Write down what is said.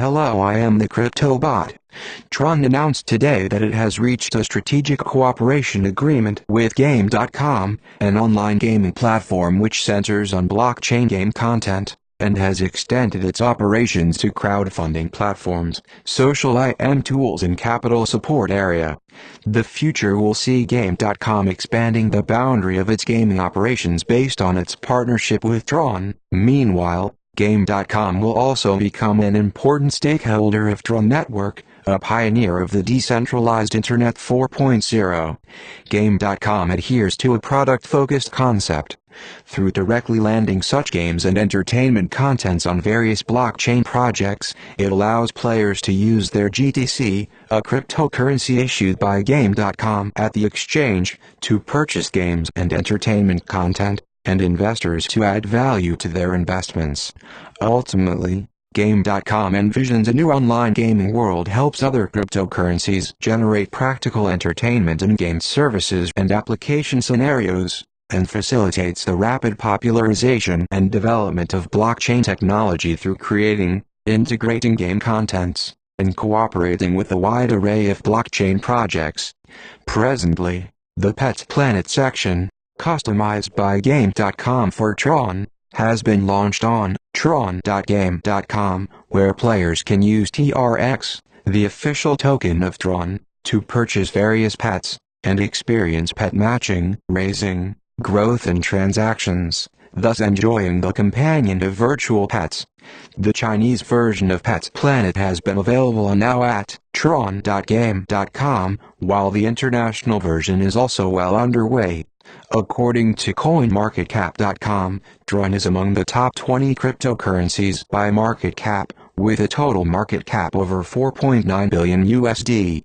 Hello, I am the CryptoBot. TRON announced today that it has reached a strategic cooperation agreement with Game.com, an online gaming platform which centers on blockchain game content, and has extended its operations to crowdfunding platforms, social IM tools and capital support area. The future will see Game.com expanding the boundary of its gaming operations based on its partnership with TRON. Meanwhile, Game.com will also become an important stakeholder of TRON Network, a pioneer of the decentralized Internet 4.0. Game.com adheres to a product-focused concept. Through directly landing such games and entertainment contents on various blockchain projects, it allows players to use their GTC, a cryptocurrency issued by Game.com at the exchange, to purchase games and entertainment content, and investors to add value to their investments. Ultimately, Game.com envisions a new online gaming world helps other cryptocurrencies generate practical entertainment and game services and application scenarios, and facilitates the rapid popularization and development of blockchain technology through creating, integrating game contents, and cooperating with a wide array of blockchain projects. Presently, the Pet Planet section, customized by Game.com for TRON, has been launched on tron.game.com, where players can use TRX, the official token of TRON, to purchase various pets, and experience pet matching, raising, growth and transactions, thus enjoying the companion of virtual pets. The Chinese version of Pet Planet has been available now at tron.game.com, while the international version is also well underway. According to CoinMarketCap.com, TRON is among the top 20 cryptocurrencies by market cap, with a total market cap over $4.9 billion USD.